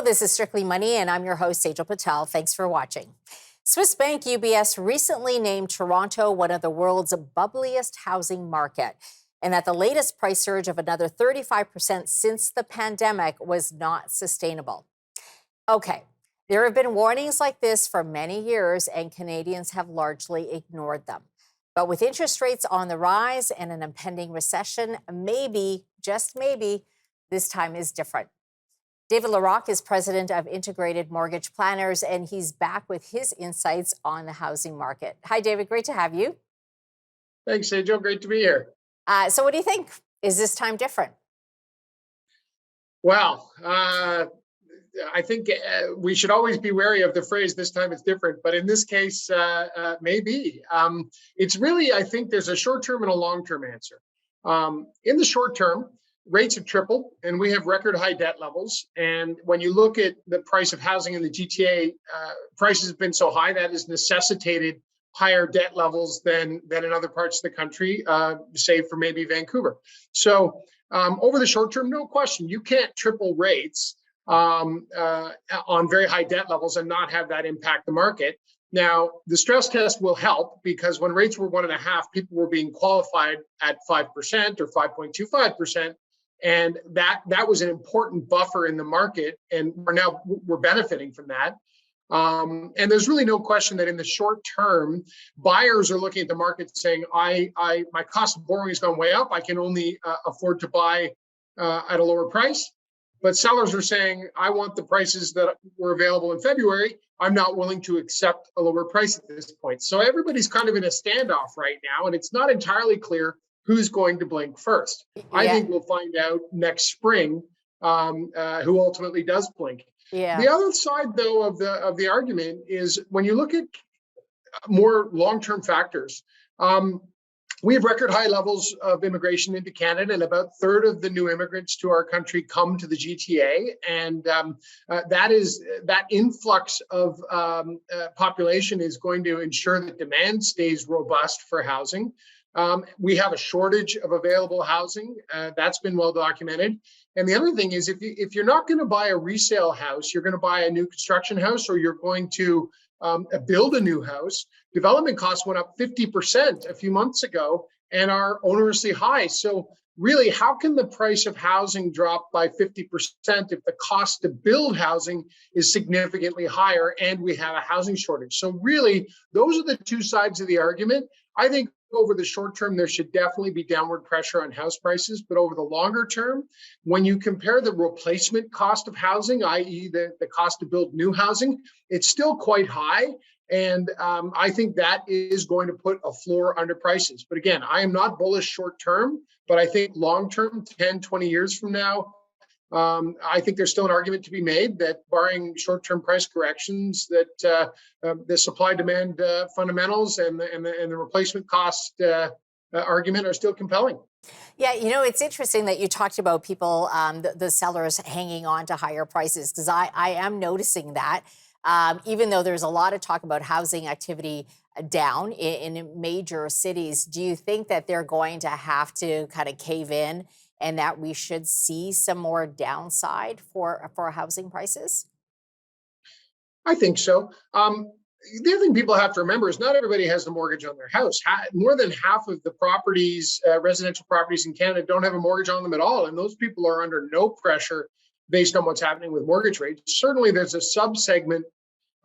this is Strictly Money, and I'm your host, Saijal Patel. Thanks for watching. Swiss bank UBS recently named Toronto one of the world's bubbliest housing market, and that the latest price surge of another 35% since the pandemic was not sustainable. Okay, there have been warnings like this for many years, and Canadians have largely ignored them. But with interest rates on the rise and an impending recession, maybe, just maybe, this time is different. David Larock is president of Integrated Mortgage Planners, and he's back with his insights on the housing market. Hi, David. Great to have you. Thanks, Saijal. Great to be here. So what do you think? Is this time different? Well, I think we should always be wary of the phrase, this time it's different. But in this case, maybe. It's really, I think there's a short-term and a long-term answer. In the short term, rates have tripled and we have record high debt levels. And when you look at the price of housing in the GTA, prices have been so high that has necessitated higher debt levels than in other parts of the country, save for maybe Vancouver. So over the short term, no question, you can't triple rates on very high debt levels and not have that impact the market. Now, the stress test will help because when rates were 1.5%, people were being qualified at 5% or 5.25%. And that was an important buffer in the market, and we're benefiting from that. And there's really no question that in the short term, buyers are looking at the market saying, my cost of borrowing has gone way up. I can only afford to buy at a lower price. But sellers are saying, I want the prices that were available in February. I'm not willing to accept a lower price at this point. So everybody's kind of in a standoff right now, and it's not entirely clear who's going to blink first. Yeah. I think we'll find out next spring who ultimately does blink. Yeah. The other side, though, of the argument is when you look at more long-term factors, we have record high levels of immigration into Canada, and about a third of the new immigrants to our country come to the GTA. And that influx of population is going to ensure that demand stays robust for housing. We have a shortage of available housing. That's been well documented. And the other thing is, if you're not going to buy a resale house, you're going to buy a new construction house, or you're going to build a new house. Development costs went up 50% a few months ago and are onerously high. So really, how can the price of housing drop by 50% if the cost to build housing is significantly higher and we have a housing shortage? So really, those are the two sides of the argument. I think over the short term, there should definitely be downward pressure on house prices. But over the longer term, when you compare the replacement cost of housing, i.e. the cost to build new housing, it's still quite high. And I think that is going to put a floor under prices. But again, I am not bullish short term, but I think long term, 10, 20 years from now, I think there's still an argument to be made that barring short-term price corrections, that the supply-demand fundamentals and the replacement cost argument are still compelling. Yeah, it's interesting that you talked about people, the sellers hanging on to higher prices, because I am noticing that. Even though there's a lot of talk about housing activity down in major cities, do you think that they're going to have to kind of cave in and that we should see some more downside for housing prices? I think so. The other thing people have to remember is not everybody has a mortgage on their house. More than half of the properties, residential properties in Canada, don't have a mortgage on them at all. And those people are under no pressure based on what's happening with mortgage rates. Certainly, there's a subsegment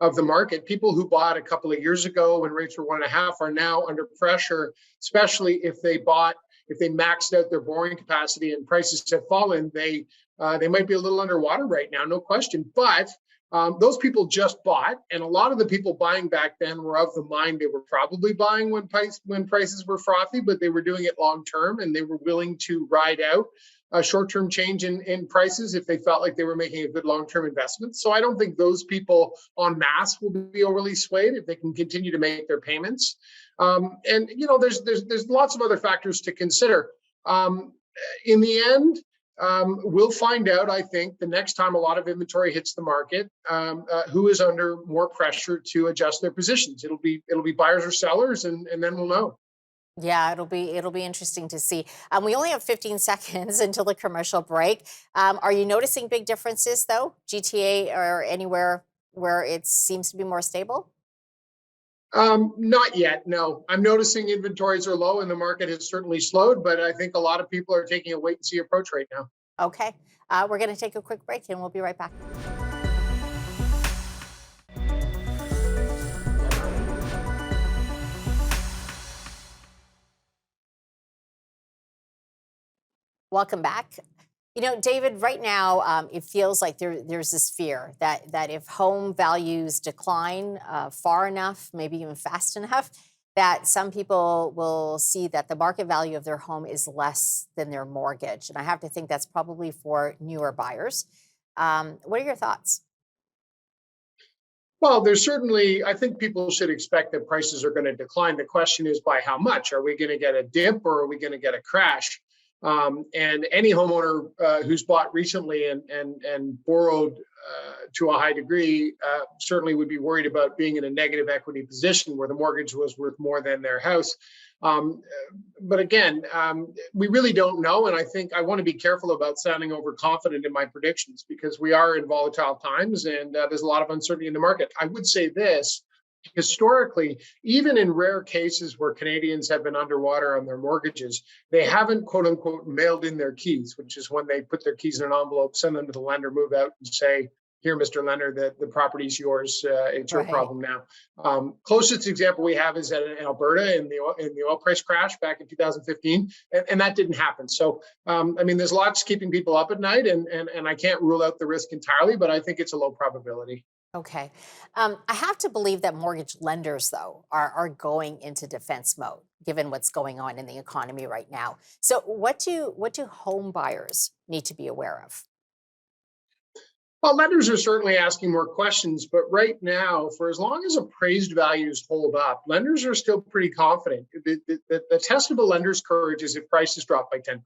of the market. People who bought a couple of years ago when rates were 1.5 are now under pressure, especially if they maxed out their borrowing capacity and prices have fallen. They might be a little underwater right now, no question. But those people just bought, and a lot of the people buying back then were of the mind they were probably buying when prices were frothy, but they were doing it long term, and they were willing to ride out a short-term change in prices if they felt like they were making a good long-term investment. So I don't think those people en masse will be overly swayed if they can continue to make their payments. And there's lots of other factors to consider. In the end, we'll find out, I think, the next time a lot of inventory hits the market, who is under more pressure to adjust their positions. It'll be buyers or sellers, and then we'll know. Yeah, it'll be interesting to see. We only have 15 seconds until the commercial break. Are you noticing big differences though, GTA or anywhere where it seems to be more stable? Not yet, no. I'm noticing inventories are low and the market has certainly slowed, but I think a lot of people are taking a wait and see approach right now. Okay, we're going to take a quick break and we'll be right back. Welcome back. You know, David, right now it feels like there's this fear that if home values decline far enough, maybe even fast enough, that some people will see that the market value of their home is less than their mortgage. And I have to think that's probably for newer buyers. What are your thoughts? Well, there's certainly, I think people should expect that prices are going to decline. The question is by how much? Are we going to get a dip or are we going to get a crash? And any homeowner who's bought recently and borrowed to a high degree certainly would be worried about being in a negative equity position where the mortgage was worth more than their house. Um, but again, we really don't know. And I think I want to be careful about sounding overconfident in my predictions because we are in volatile times and there's a lot of uncertainty in the market. I would say this historically, even in rare cases where Canadians have been underwater on their mortgages, they haven't, quote unquote, mailed in their keys, which is when they put their keys in an envelope, send them to the lender, move out, and say, here, Mr. Lender, the property's yours. It's your Right. problem now. Closest example we have is in Alberta in the oil price crash back in 2015, and that didn't happen. So, I mean, there's lots keeping people up at night, and I can't rule out the risk entirely, but I think it's a low probability. Okay. I have to believe that mortgage lenders, though, are going into defense mode, given what's going on in the economy right now. So, what do home buyers need to be aware of? Well, lenders are certainly asking more questions, but right now, for as long as appraised values hold up, lenders are still pretty confident. The test of a lender's courage is if prices drop by 10%,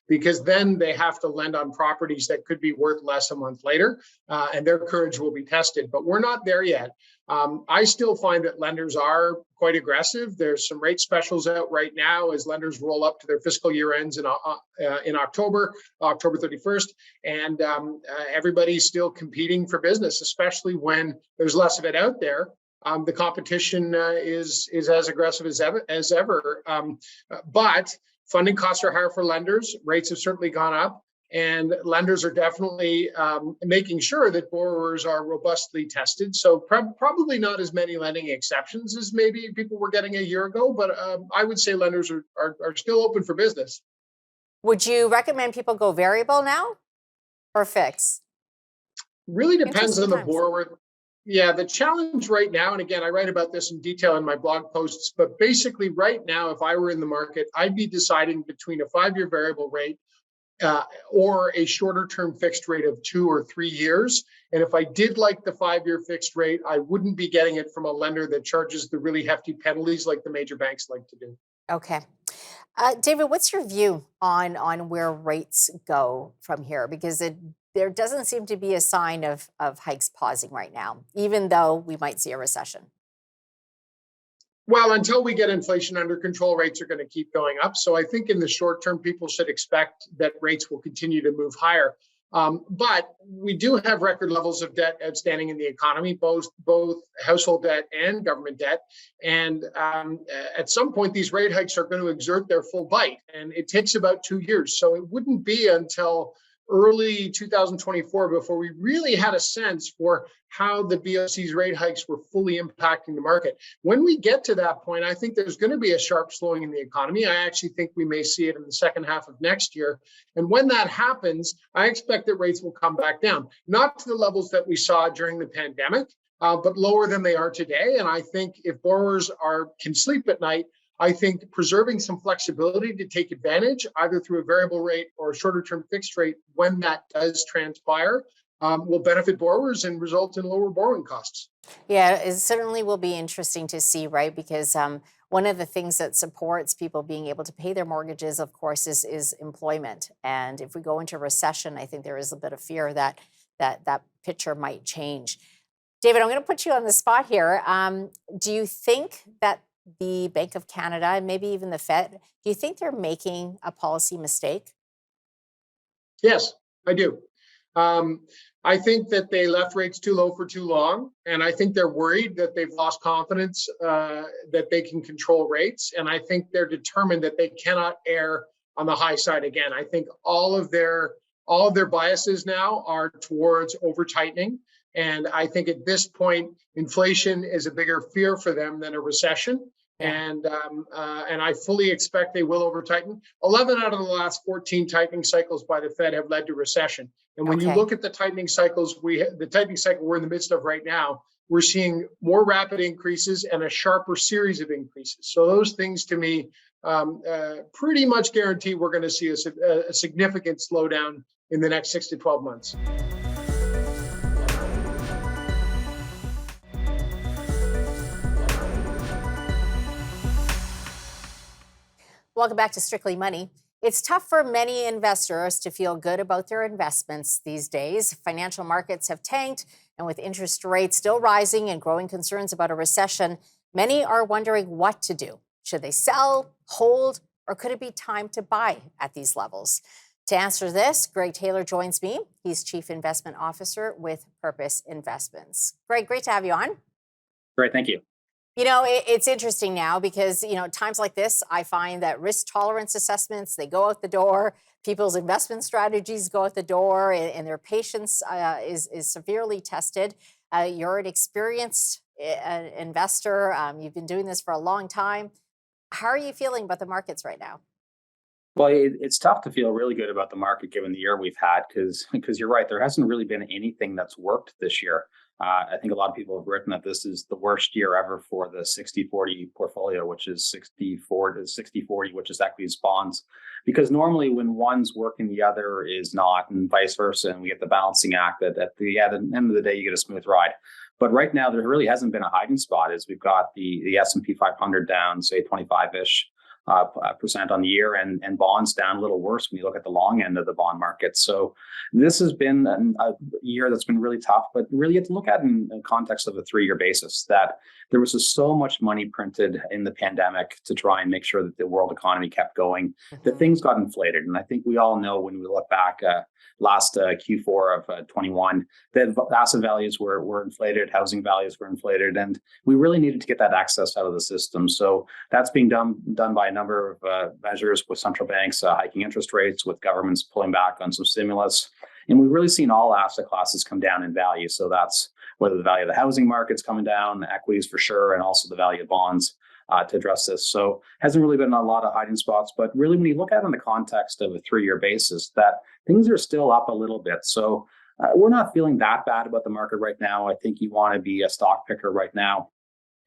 because then they have to lend on properties that could be worth less a month later, and their courage will be tested. But we're not there yet. I still find that lenders are quite aggressive. There's some rate specials out right now as lenders roll up to their fiscal year ends in October 31st, and everybody's still competing for business, especially when there's less of it out there. The competition is as aggressive as ever. But funding costs are higher for lenders. Rates have certainly gone up. And lenders are definitely making sure that borrowers are robustly tested. So probably not as many lending exceptions as maybe people were getting a year ago, but I would say lenders are still open for business. Would you recommend people go variable now or fix? Really depends Interesting on the times. borrower. Yeah, the challenge right now, and again, I write about this in detail in my blog posts, but basically right now, if I were in the market, I'd be deciding between a 5-year variable rate or a shorter term fixed rate of 2 or 3 years. And if I did like the 5-year fixed rate, I wouldn't be getting it from a lender that charges the really hefty penalties like the major banks like to do. Okay. David, what's your view on where rates go from here? Because there doesn't seem to be a sign of hikes pausing right now, even though we might see a recession. Well, until we get inflation under control, rates are going to keep going up. So I think in the short term, people should expect that rates will continue to move higher. But we do have record levels of debt outstanding in the economy, both household debt and government debt. And at some point, these rate hikes are going to exert their full bite, and it takes about 2 years. So it wouldn't be until early 2024 before we really had a sense for how the BOC's rate hikes were fully impacting the market. When we get to that point, I think there's going to be a sharp slowing in the economy. I actually think we may see it in the second half of next year. And when that happens, I expect that rates will come back down, not to the levels that we saw during the pandemic, but lower than they are today. And I think if borrowers can sleep at night, I think preserving some flexibility to take advantage, either through a variable rate or a shorter term fixed rate, when that does transpire, will benefit borrowers and result in lower borrowing costs. Yeah, it certainly will be interesting to see, right? Because one of the things that supports people being able to pay their mortgages, of course, is employment. And if we go into recession, I think there is a bit of fear that picture might change. David, I'm going to put you on the spot here. Do you think that the Bank of Canada and maybe even the Fed, do you think they're making a policy mistake? Yes, I do. Um, I think that they left rates too low for too long, and I think they're worried that they've lost confidence that they can control rates. And I think they're determined that they cannot err on the high side again. I think all of their biases now are towards over tightening, and I think at this point, inflation is a bigger fear for them than a recession. Yeah. And I fully expect they will over tighten. 11 out of the last 14 tightening cycles by the Fed have led to recession. And when you Okay. look at the tightening cycles, the tightening cycle we're in the midst of right now, we're seeing more rapid increases and a sharper series of increases. So those things, to me, pretty much guarantee we're going to see a significant slowdown in the next 6 to 12 months. Welcome back to Strictly Money. It's tough for many investors to feel good about their investments these days. Financial markets have tanked, and with interest rates still rising and growing concerns about a recession, many are wondering what to do. Should they sell, hold, or could it be time to buy at these levels? To answer this, Greg Taylor joins me. He's Chief Investment Officer with Purpose Investments. Greg, great to have you on. Great, thank you. It's interesting now because, times like this, I find that risk tolerance assessments, they go out the door. People's investment strategies go out the door, and their patience is severely tested. You're an experienced investor. You've been doing this for a long time. How are you feeling about the markets right now? Well, it's tough to feel really good about the market given the year we've had because you're right, there hasn't really been anything that's worked this year. I think a lot of people have written that this is the worst year ever for the 60-40 portfolio, which is 60-40, which is equities bonds. Because normally when one's working, the other is not, and vice versa, and we get the balancing act that at the end of the day, you get a smooth ride. But right now, there really hasn't been a hiding spot as we've got the S&P 500 down, say 25-ish percent on the year, and bonds down a little worse when you look at the long end of the bond market. So this has been a year that's been really tough, but really you have to look at it in context of a 3-year basis, that there was just so much money printed in the pandemic to try and make sure that the world economy kept going, that things got inflated. And I think we all know when we look back last Q4 of 21, that asset values were inflated, housing values were inflated, and we really needed to get that excess out of the system. So that's being done by a number of measures, with central banks hiking interest rates, with governments pulling back on some stimulus. And we've really seen all asset classes come down in value. So that's whether the value of the housing market's coming down, equities for sure, and also the value of bonds to address this. So hasn't really been a lot of hiding spots, but really when you look at it in the context of a 3-year basis, that things are still up a little bit. So we're not feeling that bad about the market right now. I think you want to be a stock picker right now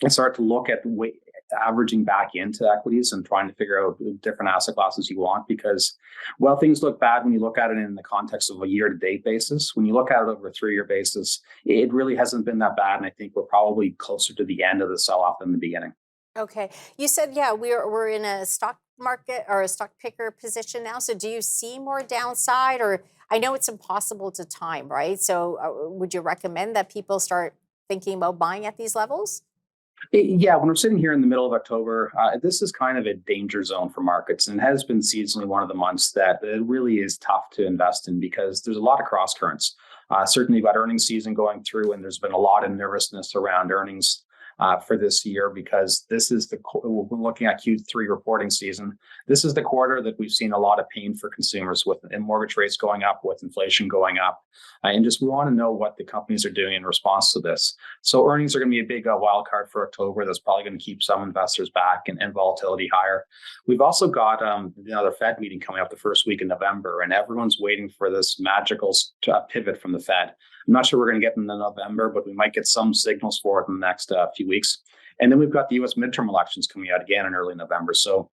and start to look at averaging back into equities and trying to figure out different asset classes you want, because while things look bad when you look at it in the context of a year-to-date basis, when you look at it over a 3-year basis, it really hasn't been that bad. And I think we're probably closer to the end of the sell-off than the beginning. Okay. You said, yeah, we're in a stock market or a stock picker position now. So do you see more downside? Or I know it's impossible to time, right? So would you recommend that people start thinking about buying at these levels? Yeah, when we're sitting here in the middle of October, this is kind of a danger zone for markets, and has been seasonally one of the months that it really is tough to invest in because there's a lot of cross currents. Certainly, you've got earnings season going through, and there's been a lot of nervousness around earnings for this year, because this is we're looking at Q3 reporting season. This is the quarter that we've seen a lot of pain for consumers, with mortgage rates going up, with inflation going up, and just we want to know what the companies are doing in response to this. So earnings are going to be a big wild card for October. That's probably going to keep some investors back and volatility higher. We've also got another Fed meeting coming up the first week in November, and everyone's waiting for this magical pivot from the Fed. I'm not sure we're going to get in November, but we might get some signals for it in the next few weeks. And then we've got the U.S. midterm elections coming out again in early November. So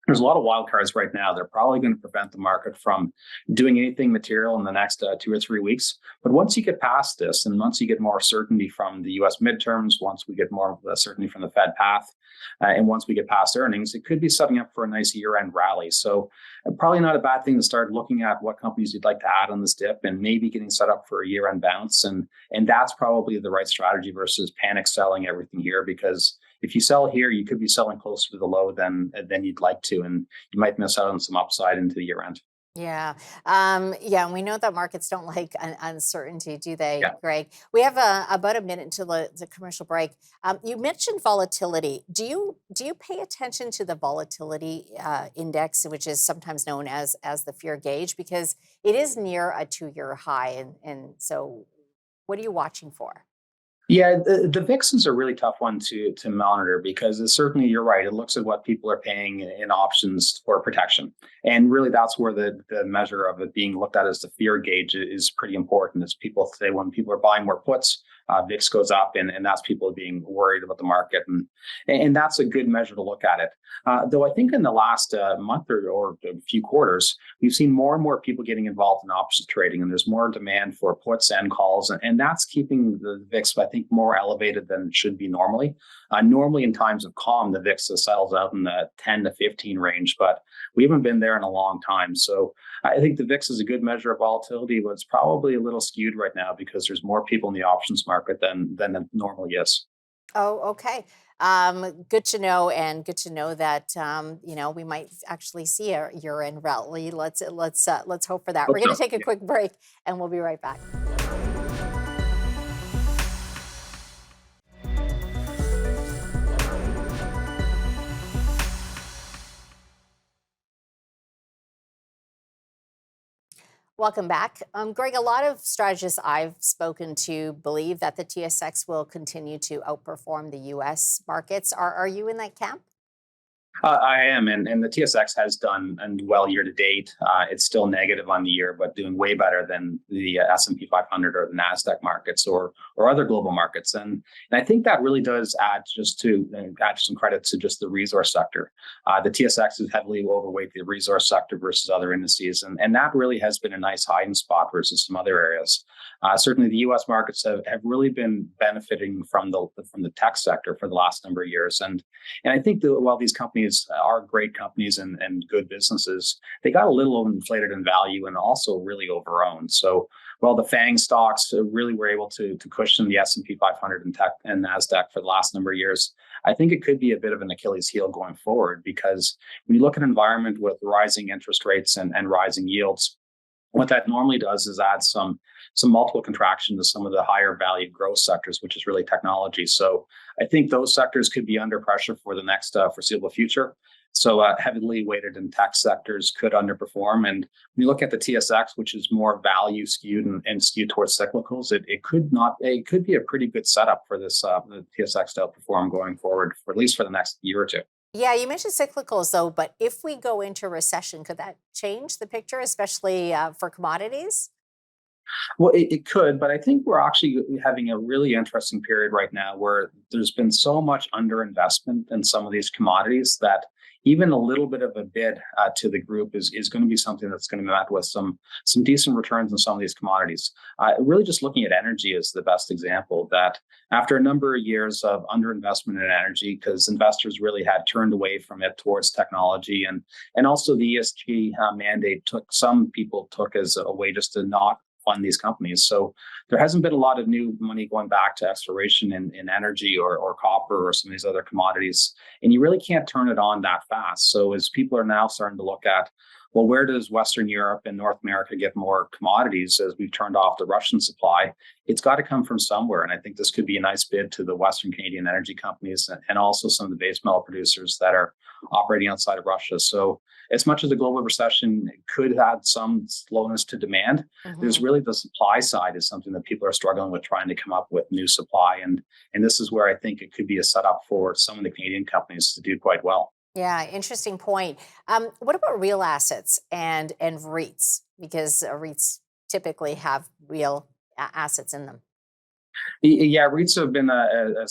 there's a lot of wild cards right now. They're probably going to prevent the market from doing anything material in the next 2 or 3 weeks. But once you get past this, and once you get more certainty from the U.S. midterms, once we get more certainty from the Fed path, and once we get past earnings, it could be setting up for a nice year-end rally. So probably not a bad thing to start looking at what companies you'd like to add on this dip, and maybe getting set up for a year-end bounce. And that's probably the right strategy versus panic selling everything here, because if you sell here, you could be selling closer to the low than you'd like to, and you might miss out on some upside into the year end. Yeah. Yeah. And we know that markets don't like uncertainty, do they, Yeah. Greg? We have about a minute until the commercial break. You mentioned volatility. Do you pay attention to the volatility index, which is sometimes known as the fear gauge, because it is near a 2-year high, and so what are you watching for? Yeah, the VIX is a really tough one to monitor because certainly you're right. It looks at what people are paying in options for protection, and really that's where the measure of it being looked at as the fear gauge is pretty important. As people say, when people are buying more puts, VIX goes up, and that's people being worried about the market, and that's a good measure to look at it. Though I think in the last month or a few quarters, we've seen more and more people getting involved in options trading, and there's more demand for puts and calls, and that's keeping the VIX, I think, more elevated than it should be normally. Normally, in times of calm, the VIX settles out in the 10 to 15 range, but we haven't been there in a long time. So I think the VIX is a good measure of volatility, but it's probably a little skewed right now because there's more people in the options market than it normally is. Oh, okay. Good to know, and good to know that we might actually see a year-end rally. Let's hope for that. Hope We're going to so. take a quick break, and we'll be right back. Welcome back. Greg, a lot of strategists I've spoken to believe that the TSX will continue to outperform the US markets. Are you in that camp? I am, and the TSX has done and well year to date. It's still negative on the year, but doing way better than the S&P 500 or the Nasdaq markets or other global markets. And I think that really does add some credit to just the resource sector. The TSX is heavily overweight the resource sector versus other indices, and that really has been a nice hiding spot versus some other areas. Certainly, the U.S. markets have really been benefiting from the tech sector for the last number of years, and I think that while these companies are great companies and good businesses, they got a little inflated in value and also really overowned. So while the FANG stocks really were able to cushion the S&P 500 and tech and Nasdaq for the last number of years, I think it could be a bit of an Achilles heel going forward, because when you look at an environment with rising interest rates and rising yields, what that normally does is add some multiple contraction to some of the higher value growth sectors, which is really technology. So I think those sectors could be under pressure for the next foreseeable future. So heavily weighted in tech sectors could underperform. And when you look at the TSX, which is more value skewed and skewed towards cyclicals, it could be a pretty good setup for this the TSX to outperform going forward, for at least for the next year or two. Yeah, you mentioned cyclicals, though, but if we go into recession, could that change the picture, especially for commodities? Well, it could, but I think we're actually having a really interesting period right now where there's been so much underinvestment in some of these commodities that even a little bit of a bid to the group is going to be something that's going to be met with some decent returns in some of these commodities. Really, just looking at energy is the best example. That after a number of years of underinvestment in energy, because investors really had turned away from it towards technology, and also the ESG mandate some people took as a way just to not fund these companies. So there hasn't been a lot of new money going back to exploration in energy or copper or some of these other commodities. And you really can't turn it on that fast. So as people are now starting to look at, well, where does Western Europe and North America get more commodities as we've turned off the Russian supply? It's got to come from somewhere. And I think this could be a nice bid to the Western Canadian energy companies and also some of the base metal producers that are operating outside of Russia. So as much as the global recession could add some slowness to demand, there's really the supply side is something that people are struggling with, trying to come up with new supply. And this is where I think it could be a setup for some of the Canadian companies to do quite well. Yeah, interesting point. What about real assets and REITs? Because REITs typically have real assets in them. Yeah, REITs have been a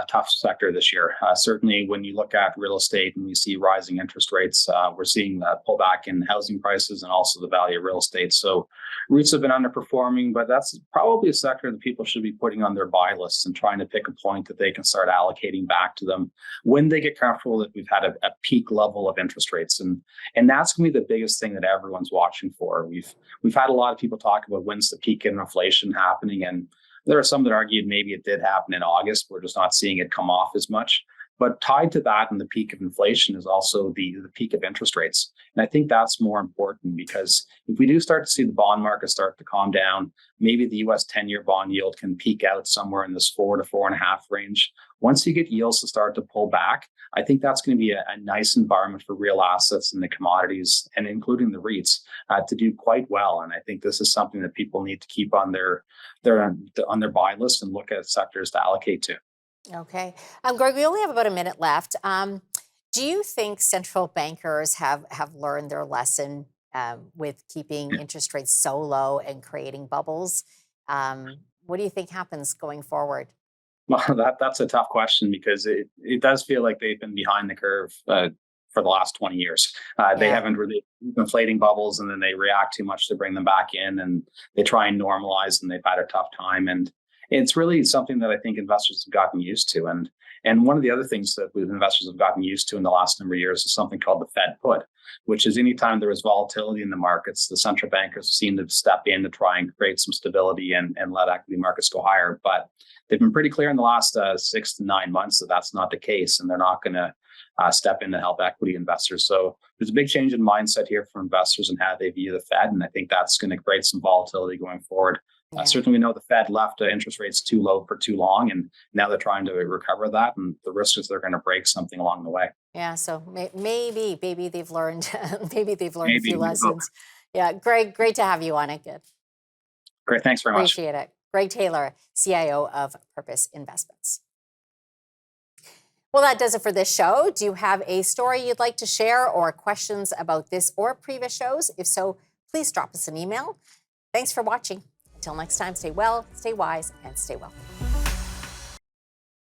tough sector this year. Certainly, when you look at real estate and you see rising interest rates, we're seeing a pullback in housing prices and also the value of real estate. So REITs have been underperforming, but that's probably a sector that people should be putting on their buy lists and trying to pick a point that they can start allocating back to them when they get comfortable that we've had a peak level of interest rates. And that's going to be the biggest thing that everyone's watching for. We've had a lot of people talk about when's the peak in inflation happening, and there are some that argued maybe it did happen in August. We're just not seeing it come off as much. But tied to that and the peak of inflation is also the peak of interest rates. And I think that's more important, because if we do start to see the bond market start to calm down, maybe the US 10-year bond yield can peak out somewhere in this 4 to 4.5 range. Once you get yields to start to pull back, I think that's going to be a nice environment for real assets and the commodities, and including the REITs, to do quite well. And I think this is something that people need to keep on their buy list and look at sectors to allocate to. Okay. Greg, we only have about a minute left. Do you think central bankers have learned their lesson with keeping interest rates so low and creating bubbles? What do you think happens going forward? Well, that's a tough question, because it does feel like they've been behind the curve for the last 20 years. They haven't really inflating bubbles, and then they react too much to bring them back in, and they try and normalize, and they've had a tough time. And it's really something that I think investors have gotten used to. And one of the other things that investors have gotten used to in the last number of years is something called the Fed put, which is anytime there is volatility in the markets, the central bankers seem to step in to try and create some stability and let equity markets go higher. But they've been pretty clear in the last 6 to 9 months that that's not the case, and they're not going to step in to help equity investors. So there's a big change in mindset here for investors and how they view the Fed, and I think that's going to create some volatility going forward. Certainly, we know the Fed left interest rates too low for too long, and now they're trying to recover that. And the risk is they're going to break something along the way. Yeah, so maybe they've learned maybe they've learned a few lessons. Yeah, Greg, great to have you on it. Good. Great, thanks very much. Appreciate it. Greg Taylor, CIO of Purpose Investments. Well, that does it for this show. Do you have a story you'd like to share, or questions about this or previous shows? If so, please drop us an email. Thanks for watching. Until next time, stay well, stay wise, and stay wealthy.